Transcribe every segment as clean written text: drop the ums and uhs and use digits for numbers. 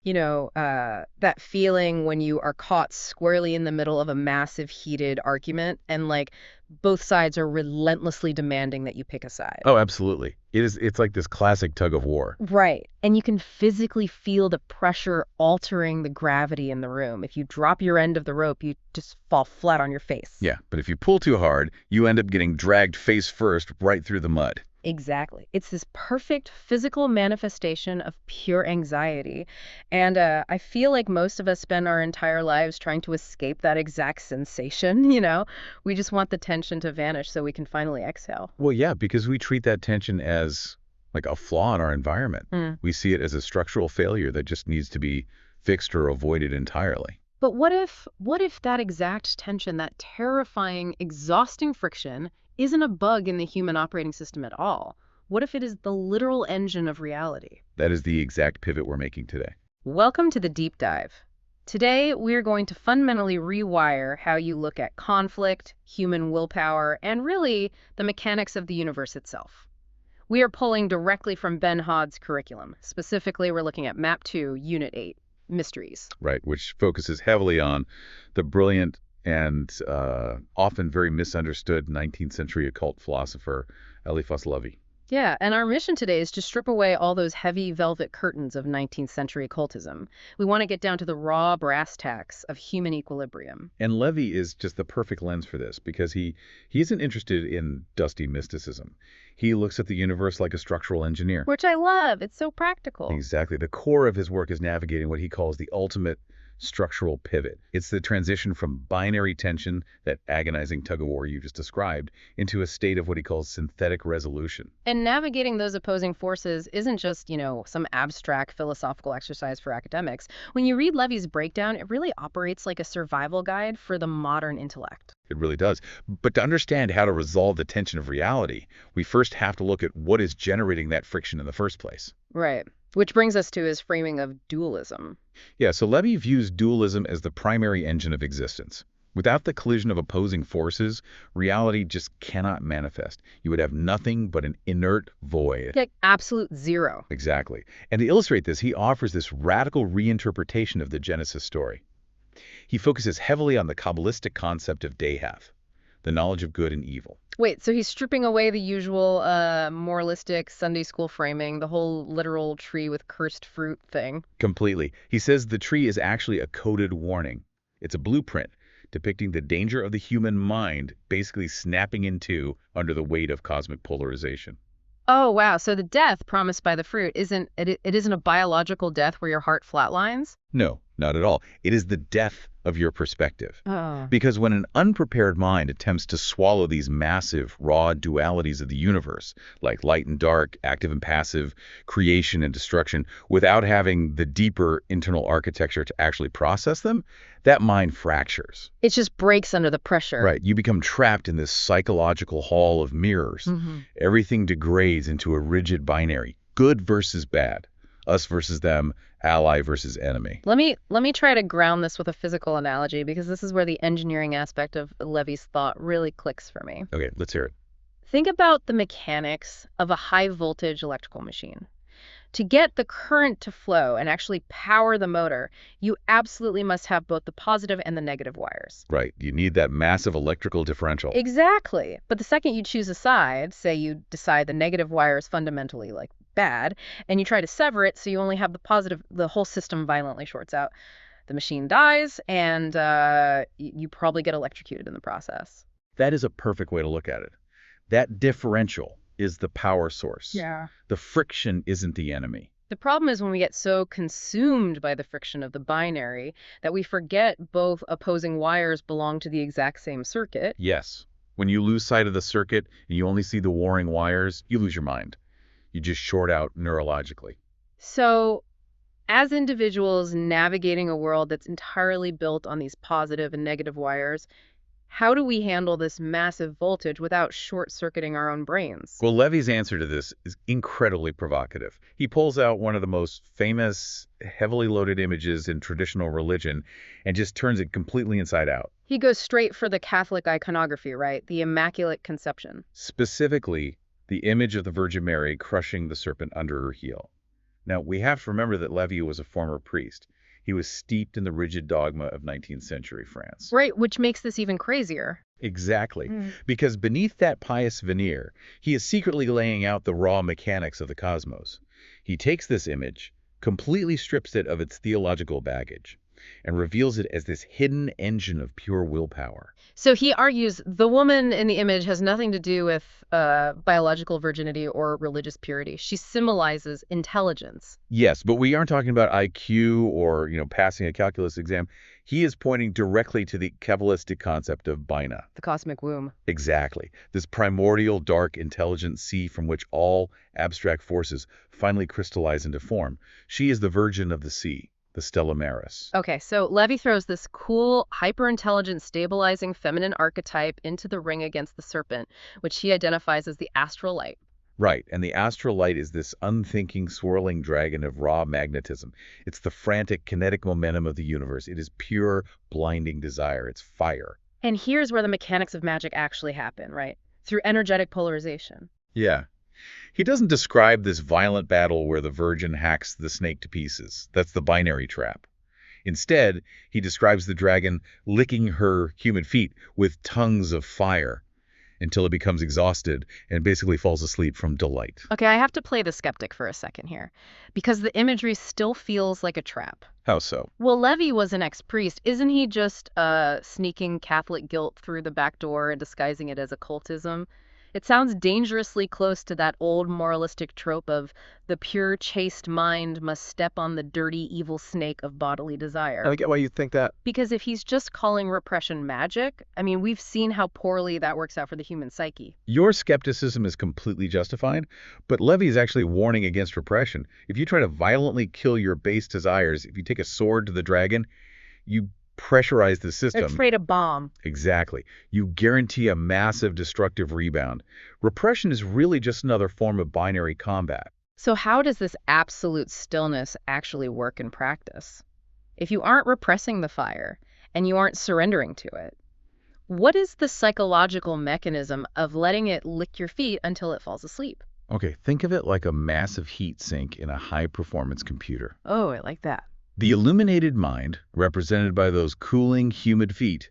That feeling when you are caught squarely in the middle of a massive heated argument and like both sides are relentlessly demanding that you pick a side. Oh, absolutely. It's like this classic tug of war. Right. And you can physically feel the pressure altering the gravity in the room. If you drop your end of the rope, you just fall flat on your face. Yeah, but if you pull too hard, you end up getting dragged face first right through the mud. Exactly. It's this perfect physical manifestation of pure anxiety. And I feel like most of us spend our entire lives trying to escape that exact sensation, you know? We just want the tension to vanish so we can finally exhale. Well, yeah, because we treat that tension as like a flaw in our environment. Mm. We see it as a structural failure that just needs to be fixed or avoided entirely. But what if that exact tension, that terrifying, exhausting friction, isn't a bug in the human operating system at all? What if it is the literal engine of reality? That is the exact pivot we're making today. Welcome to the deep dive. Today, we're going to fundamentally rewire how you look at conflict, human willpower, and really the mechanics of the universe itself. We are pulling directly from Ben Hod's curriculum. Specifically, we're looking at Map 2, Unit 8, Mysteries. Right, which focuses heavily on the brilliant and often very misunderstood 19th century occult philosopher Eliphas Levi. Yeah, and our mission today is to strip away all those heavy velvet curtains of 19th century occultism. We want to get down to the raw brass tacks of human equilibrium. And Levi is just the perfect lens for this because he isn't interested in dusty mysticism. He looks at the universe like a structural engineer. Which I love. It's so practical. Exactly. The core of his work is navigating what he calls the ultimate structural pivot. It's the transition from binary tension, that agonizing tug-of-war you just described, into a state of what he calls synthetic resolution. And navigating those opposing forces isn't just, some abstract philosophical exercise for academics. When you read Levy's breakdown, it really operates like a survival guide for the modern intellect. It really does. But to understand how to resolve the tension of reality, we first have to look at what is generating that friction in the first place. Right. Which brings us to his framing of dualism. Yeah, so Levy views dualism as the primary engine of existence. Without the collision of opposing forces, reality just cannot manifest. You would have nothing but an inert void. Like absolute zero. Exactly. And to illustrate this, he offers this radical reinterpretation of the Genesis story. He focuses heavily on the Kabbalistic concept of Dehath, the knowledge of good and evil. Wait, so he's stripping away the usual moralistic Sunday school framing, the whole literal tree with cursed fruit thing. Completely. He says the tree is actually a coded warning. It's a blueprint depicting the danger of the human mind basically snapping in two under the weight of cosmic polarization. Oh, wow. So the death promised by the fruit it isn't a biological death where your heart flatlines? No, not at all. It is the death of your perspective. Oh. Because when an unprepared mind attempts to swallow these massive, raw dualities of the universe, like light and dark, active and passive, creation and destruction, without having the deeper internal architecture to actually process them, that mind fractures. It just breaks under the pressure. Right. You become trapped in this psychological hall of mirrors. Everything degrades into a rigid binary, good versus bad, us versus them, ally versus enemy. Let me try to ground this with a physical analogy because this is where the engineering aspect of Levy's thought really clicks for me. Okay, let's hear it. Think about the mechanics of a high voltage electrical machine. To get the current to flow and actually power the motor, you absolutely must have both the positive and the negative wires. Right. You need that massive electrical differential. Exactly. But the second you choose a side, say you decide the negative wire is fundamentally like bad, and you try to sever it so you only have the positive, the whole system violently shorts out. The machine dies, and you probably get electrocuted in the process. That is a perfect way to look at it. That differential is the power source. Yeah. The friction isn't the enemy. The problem is when we get so consumed by the friction of the binary that we forget both opposing wires belong to the exact same circuit. Yes. When you lose sight of the circuit and you only see the warring wires, you lose your mind. You just short out neurologically. So, as individuals navigating a world that's entirely built on these positive and negative wires, how do we handle this massive voltage without short-circuiting our own brains? Well, Levy's answer to this is incredibly provocative. He pulls out one of the most famous, heavily loaded images in traditional religion and just turns it completely inside out. He goes straight for the Catholic iconography, right? The Immaculate Conception. Specifically, the image of the Virgin Mary crushing the serpent under her heel. Now, we have to remember that Levy was a former priest. He was steeped in the rigid dogma of 19th century France. Right, which makes this even crazier. Exactly. Because beneath that pious veneer, he is secretly laying out the raw mechanics of the cosmos. He takes this image, completely strips it of its theological baggage, and reveals it as this hidden engine of pure willpower. So he argues the woman in the image has nothing to do with biological virginity or religious purity. She symbolizes intelligence. Yes, but we aren't talking about IQ or, passing a calculus exam. He is pointing directly to the Kabbalistic concept of Bina. The cosmic womb. Exactly. This primordial, dark, intelligent sea from which all abstract forces finally crystallize into form. She is the virgin of the sea, the Stella Maris. Okay, so Levy throws this cool, hyper-intelligent, stabilizing feminine archetype into the ring against the serpent, which he identifies as the astral light. Right, and the astral light is this unthinking, swirling dragon of raw magnetism. It's the frantic, kinetic momentum of the universe. It is pure, blinding desire. It's fire. And here's where the mechanics of magic actually happen, right? Through energetic polarization. Yeah. He doesn't describe this violent battle where the virgin hacks the snake to pieces. That's the binary trap. Instead, he describes the dragon licking her human feet with tongues of fire until it becomes exhausted and basically falls asleep from delight. Okay, I have to play the skeptic for a second here, because the imagery still feels like a trap. How so? Well, Levy was an ex-priest. Isn't he just sneaking Catholic guilt through the back door and disguising it as occultism? It sounds dangerously close to that old moralistic trope of the pure, chaste mind must step on the dirty, evil snake of bodily desire. I get why you think that. Because if he's just calling repression magic, I mean, we've seen how poorly that works out for the human psyche. Your skepticism is completely justified, but Levy is actually warning against repression. If you try to violently kill your base desires, if you take a sword to the dragon, you pressurize the system. Afraid a bomb. Exactly. You guarantee a massive destructive rebound. Repression is really just another form of binary combat. So how does this absolute stillness actually work in practice? If you aren't repressing the fire and you aren't surrendering to it, what is the psychological mechanism of letting it lick your feet until it falls asleep? Okay, think of it like a massive heat sink in a high-performance computer. Oh, I like that. The illuminated mind, represented by those cooling, humid feet,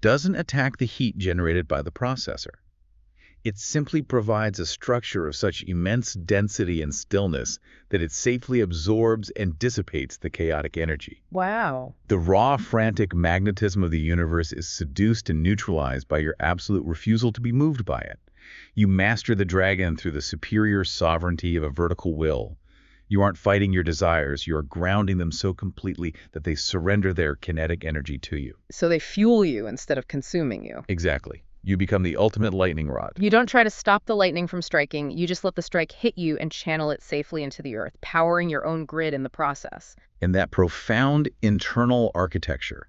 doesn't attack the heat generated by the processor. It simply provides a structure of such immense density and stillness that it safely absorbs and dissipates the chaotic energy. Wow. The raw, frantic magnetism of the universe is seduced and neutralized by your absolute refusal to be moved by it. You master the dragon through the superior sovereignty of a vertical will. You aren't fighting your desires, you're grounding them so completely that they surrender their kinetic energy to you. So they fuel you instead of consuming you. Exactly. You become the ultimate lightning rod. You don't try to stop the lightning from striking, you just let the strike hit you and channel it safely into the earth, powering your own grid in the process. And that profound internal architecture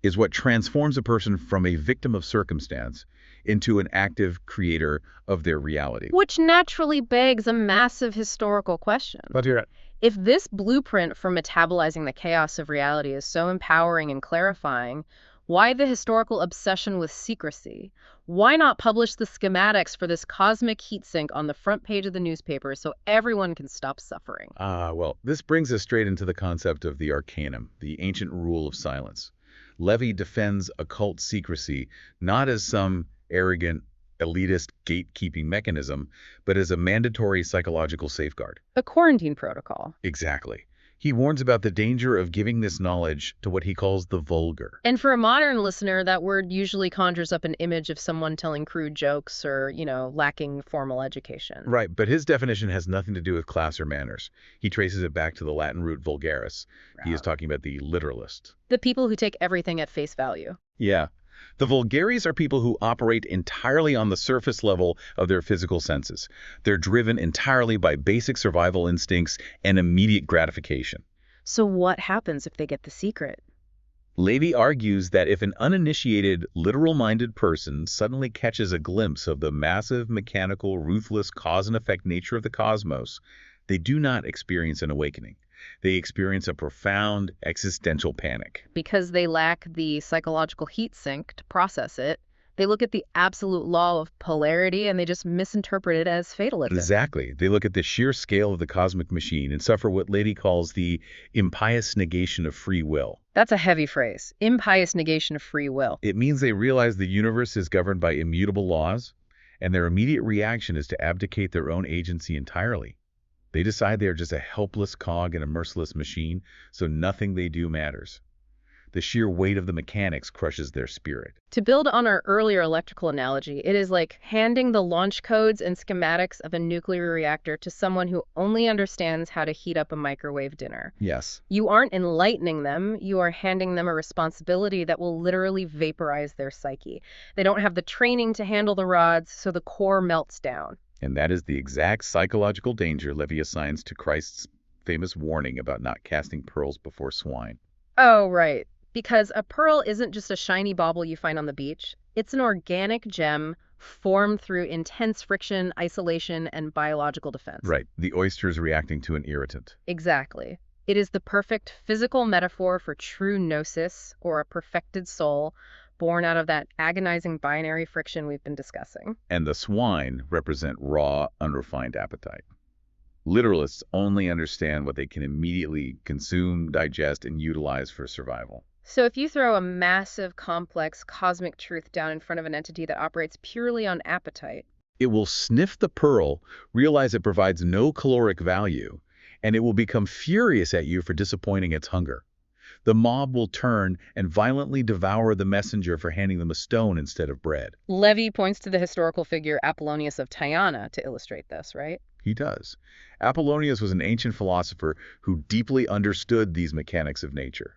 is what transforms a person from a victim of circumstance into an active creator of their reality. Which naturally begs a massive historical question. Let's hear it. If this blueprint for metabolizing the chaos of reality is so empowering and clarifying, why the historical obsession with secrecy? Why not publish the schematics for this cosmic heatsink on the front page of the newspaper so everyone can stop suffering? Well, this brings us straight into the concept of the arcanum, the ancient rule of silence. Levy defends occult secrecy not as some arrogant, elitist gatekeeping mechanism, but as a mandatory psychological safeguard. A quarantine protocol. Exactly. He warns about the danger of giving this knowledge to what he calls the vulgar. And for a modern listener, that word usually conjures up an image of someone telling crude jokes or, lacking formal education. Right, but his definition has nothing to do with class or manners. He traces it back to the Latin root vulgaris. He is talking about the literalist. The people who take everything at face value. Yeah. The vulgaries are people who operate entirely on the surface level of their physical senses. They're driven entirely by basic survival instincts and immediate gratification. So what happens if they get the secret? Levy argues that if an uninitiated, literal-minded person suddenly catches a glimpse of the massive, mechanical, ruthless cause and effect nature of the cosmos, they do not experience an awakening. They experience a profound existential panic. Because they lack the psychological heat sink to process it, They look at the absolute law of polarity and they just misinterpret it as fatalism. Exactly. They look at the sheer scale of the cosmic machine and suffer what Levy calls the impious negation of free will. That's a heavy phrase. Impious negation of free will. It means they realize the universe is governed by immutable laws, and their immediate reaction is to abdicate their own agency entirely. They decide they are just a helpless cog in a merciless machine, so nothing they do matters. The sheer weight of the mechanics crushes their spirit. To build on our earlier electrical analogy, it is like handing the launch codes and schematics of a nuclear reactor to someone who only understands how to heat up a microwave dinner. Yes. You aren't enlightening them, you are handing them a responsibility that will literally vaporize their psyche. They don't have the training to handle the rods, so the core melts down. And that is the exact psychological danger Levy assigns to Christ's famous warning about not casting pearls before swine. Oh, right. Because a pearl isn't just a shiny bauble you find on the beach. It's an organic gem formed through intense friction, isolation, and biological defense. Right. The oyster is reacting to an irritant. Exactly. It is the perfect physical metaphor for true gnosis, or a perfected soul, born out of that agonizing binary friction we've been discussing. And the swine represent raw, unrefined appetite. Literalists only understand what they can immediately consume, digest, and utilize for survival. So if you throw a massive, complex, cosmic truth down in front of an entity that operates purely on appetite, It will sniff the pearl, realize it provides no caloric value, and it will become furious at you for disappointing its hunger. The mob will turn and violently devour the messenger for handing them a stone instead of bread. Levy points to the historical figure Apollonius of Tyana to illustrate this, right? He does. Apollonius was an ancient philosopher who deeply understood these mechanics of nature.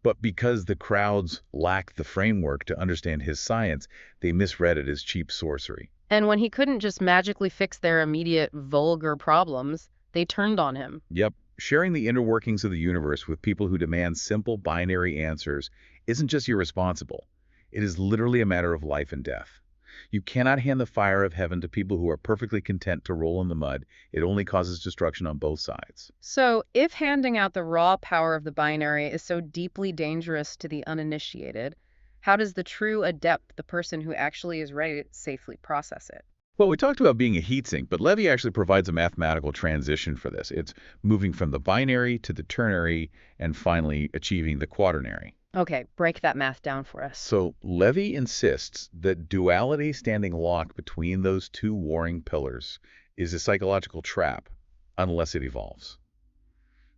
But because the crowds lacked the framework to understand his science, they misread it as cheap sorcery. And when he couldn't just magically fix their immediate, vulgar problems, they turned on him. Yep, sharing the inner workings of the universe with people who demand simple binary answers isn't just irresponsible. It is literally a matter of life and death. You cannot hand the fire of heaven to people who are perfectly content to roll in the mud. It only causes destruction on both sides. So, if handing out the raw power of the binary is so deeply dangerous to the uninitiated, how does the true adept, the person who actually is ready, safely process it? Well, we talked about being a heatsink, but Levy actually provides a mathematical transition for this. It's moving from the binary to the ternary and finally achieving the quaternary. Okay, break that math down for us. So Levy insists that duality standing locked between those two warring pillars is a psychological trap unless it evolves.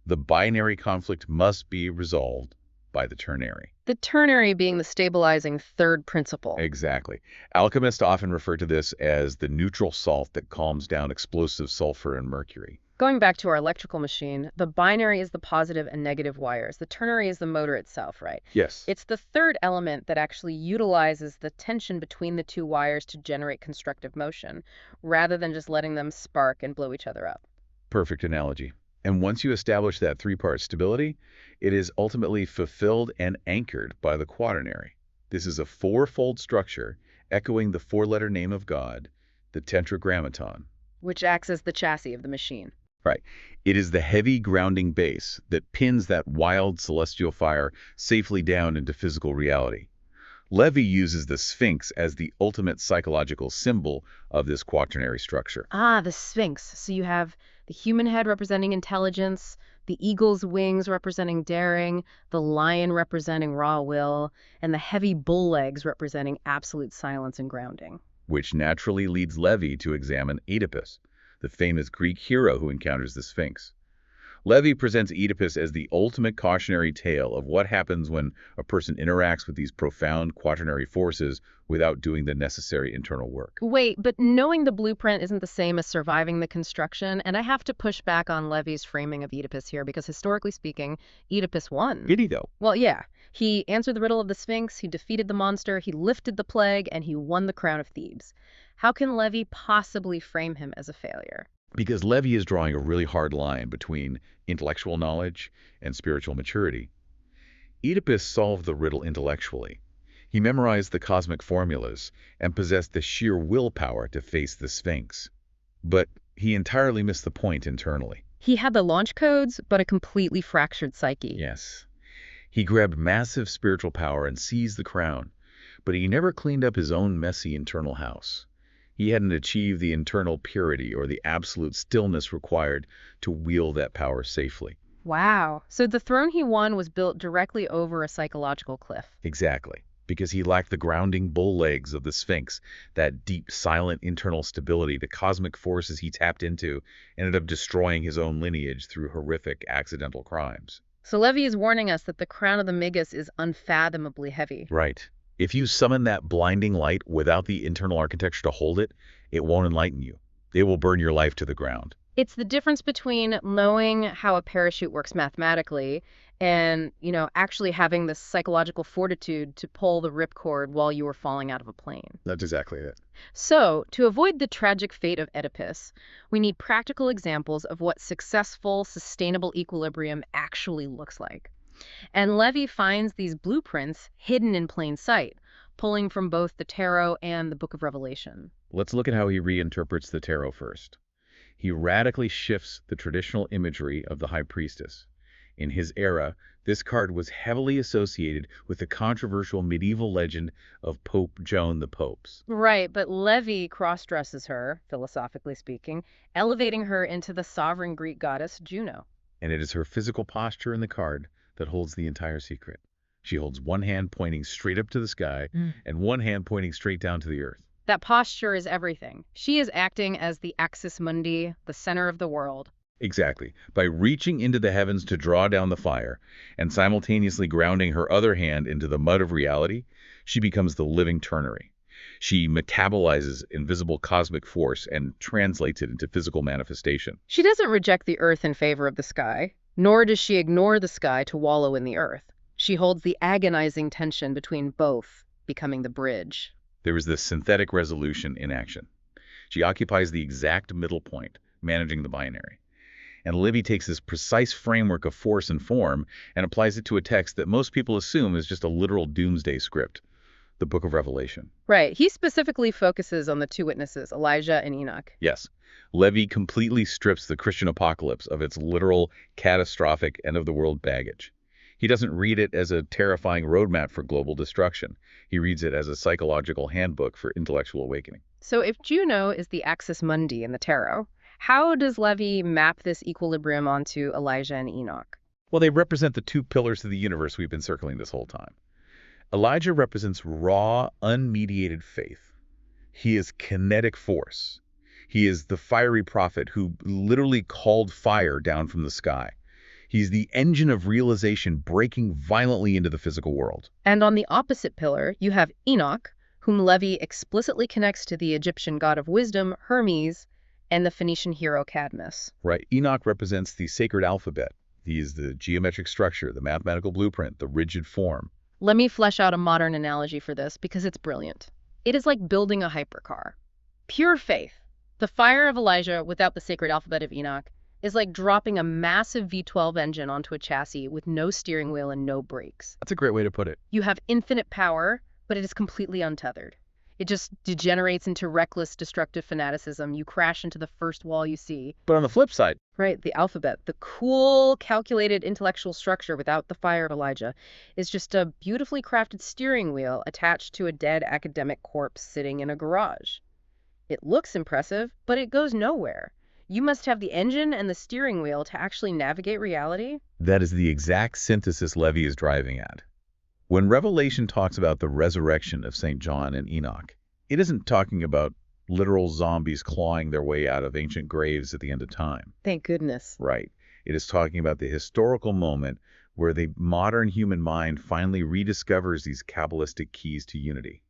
The binary conflict must be resolved by the ternary. The ternary being the stabilizing third principle. Exactly. Alchemists often refer to this as the neutral salt that calms down explosive sulfur and mercury. Going back to our electrical machine, the binary is the positive and negative wires. The ternary is the motor itself, right? Yes. It's the third element that actually utilizes the tension between the two wires to generate constructive motion, rather than just letting them spark and blow each other up. Perfect analogy. And once you establish that three-part stability, it is ultimately fulfilled and anchored by the quaternary. This is a four-fold structure echoing the four-letter name of God, the tetragrammaton. Which acts as the chassis of the machine. Right. It is the heavy grounding base that pins that wild celestial fire safely down into physical reality. Levy uses the Sphinx as the ultimate psychological symbol of this quaternary structure. Ah, the Sphinx. So you have the human head representing intelligence, the eagle's wings representing daring, the lion representing raw will, and the heavy bull legs representing absolute silence and grounding. Which naturally leads Levy to examine Oedipus, the famous Greek hero who encounters the Sphinx. Levy presents Oedipus as the ultimate cautionary tale of what happens when a person interacts with these profound quaternary forces without doing the necessary internal work. Wait, but knowing the blueprint isn't the same as surviving the construction, and I have to push back on Levy's framing of Oedipus here because historically speaking, Oedipus won. Did he, though? Well, yeah. He answered the riddle of the Sphinx, he defeated the monster, he lifted the plague, and he won the crown of Thebes. How can Levy possibly frame him as a failure? Because Levy is drawing a really hard line between intellectual knowledge and spiritual maturity. Oedipus solved the riddle intellectually. He memorized the cosmic formulas and possessed the sheer willpower to face the Sphinx. But he entirely missed the point internally. He had the launch codes, but a completely fractured psyche. Yes. He grabbed massive spiritual power and seized the crown, but he never cleaned up his own messy internal house. He hadn't achieved the internal purity or the absolute stillness required to wield that power safely. Wow. So the throne he won was built directly over a psychological cliff. Exactly. Because he lacked the grounding bull legs of the Sphinx, that deep, silent internal stability. The cosmic forces he tapped into ended up destroying his own lineage through horrific accidental crimes. So Levi is warning us that the crown of the Magus is unfathomably heavy. Right. If you summon that blinding light without the internal architecture to hold it, it won't enlighten you. It will burn your life to the ground. It's the difference between knowing how a parachute works mathematically and, actually having the psychological fortitude to pull the ripcord while you were falling out of a plane. That's exactly it. So, to avoid the tragic fate of Oedipus, we need practical examples of what successful, sustainable equilibrium actually looks like. And Levi finds these blueprints hidden in plain sight, pulling from both the Tarot and the Book of Revelation. Let's look at how he reinterprets the Tarot first. He radically shifts the traditional imagery of the High Priestess. In his era, this card was heavily associated with the controversial medieval legend of Pope Joan the Popes. Right, but Levi cross-dresses her, philosophically speaking, elevating her into the sovereign Greek goddess Juno. And it is her physical posture in the card that holds the entire secret. She holds one hand pointing straight up to the sky and one hand pointing straight down to the earth. That posture is everything. She is acting as the axis mundi, the center of the world. Exactly. By reaching into the heavens to draw down the fire and simultaneously grounding her other hand into the mud of reality, she becomes the living ternary. She metabolizes invisible cosmic force and translates it into physical manifestation. She doesn't reject the earth in favor of the sky, nor does she ignore the sky to wallow in the earth. She holds the agonizing tension between both, becoming the bridge. There is this synthetic resolution in action. She occupies the exact middle point, managing the binary. And Levi takes this precise framework of force and form and applies it to a text that most people assume is just a literal doomsday script, the Book of Revelation. Right. He specifically focuses on the two witnesses, Elijah and Enoch. Yes. Levi completely strips the Christian apocalypse of its literal, catastrophic, end-of-the-world baggage. He doesn't read it as a terrifying roadmap for global destruction. He reads it as a psychological handbook for intellectual awakening. So if Juno is the axis mundi in the tarot, how does Levi map this equilibrium onto Elijah and Enoch? Well, they represent the two pillars of the universe we've been circling this whole time. Elijah represents raw, unmediated faith. He is kinetic force. He is the fiery prophet who literally called fire down from the sky. He's the engine of realization breaking violently into the physical world. And on the opposite pillar, you have Enoch, whom Levi explicitly connects to the Egyptian god of wisdom, Hermes, and the Phoenician hero Cadmus. Right. Enoch represents the sacred alphabet. He is the geometric structure, the mathematical blueprint, the rigid form. Let me flesh out a modern analogy for this because it's brilliant. It is like building a hypercar. Pure faith. The fire of Elijah without the sacred alphabet of Enoch is like dropping a massive V12 engine onto a chassis with no steering wheel and no brakes. That's a great way to put it. You have infinite power, but it is completely untethered. It just degenerates into reckless, destructive fanaticism. You crash into the first wall you see. But on the flip side, Right, the alphabet, the cool, calculated intellectual structure without the fire of Elijah, is just a beautifully crafted steering wheel attached to a dead academic corpse sitting in a garage. It looks impressive, but it goes nowhere. You must have the engine and the steering wheel to actually navigate reality. that is the exact synthesis Levi is driving at. When Revelation talks about the resurrection of St. John and Enoch, it isn't talking about literal zombies clawing their way out of ancient graves at the end of time. Thank goodness. Right. It is talking about the historical moment where the modern human mind finally rediscovers these Kabbalistic keys to unity.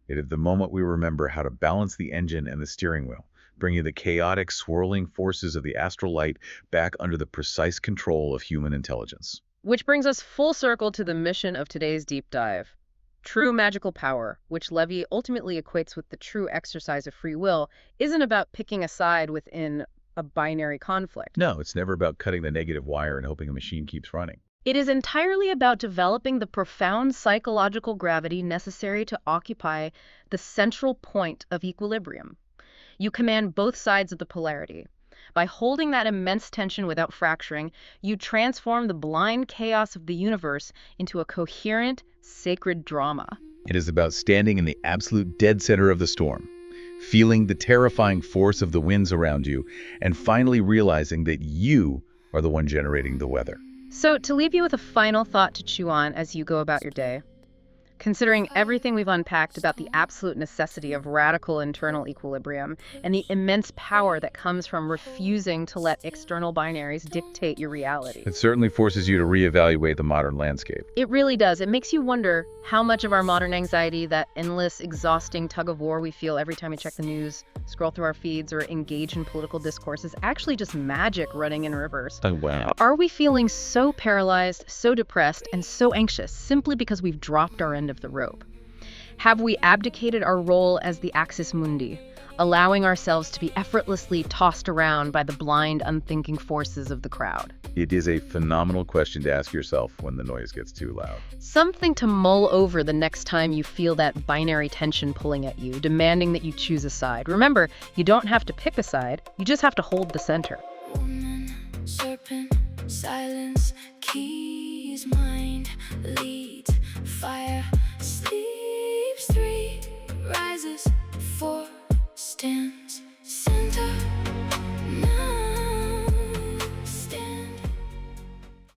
It is the moment we remember how to balance the engine and the steering wheel, bringing the chaotic, swirling forces of the astral light back under the precise control of human intelligence. Which brings us full circle to the mission of today's deep dive. True magical power, which Levi ultimately equates with the true exercise of free will, isn't about picking a side within a binary conflict. No, it's never about cutting the negative wire and hoping a machine keeps running. It is entirely about developing the profound psychological gravity necessary to occupy the central point of equilibrium. You command both sides of the polarity. By holding that immense tension without fracturing, you transform the blind chaos of the universe into a coherent, sacred drama. It is about standing in the absolute dead center of the storm, feeling the terrifying force of the winds around you, and finally realizing that you are the one generating the weather. So, to leave you with a final thought to chew on as you go about your day, considering everything we've unpacked about the absolute necessity of radical internal equilibrium and the immense power that comes from refusing to let external binaries dictate your reality. It certainly forces you to reevaluate the modern landscape. It really does. It makes you wonder how much of our modern anxiety, that endless, exhausting tug of war we feel every time we check the news, scroll through our feeds, or engage in political discourse, is actually just magic running in reverse. Oh, wow. Are we feeling so paralyzed, so depressed, and so anxious simply because we've dropped our end of the rope? Have we abdicated our role as the axis mundi, allowing ourselves to be effortlessly tossed around by the blind, unthinking forces of the crowd? It is a phenomenal question to ask yourself when the noise gets too loud. Something to mull over the next time you feel that binary tension pulling at you, demanding that you choose a side. Remember, you don't have to pick a side, you just have to hold the center. Woman, serpent, silence, keys, mind, lead, fire.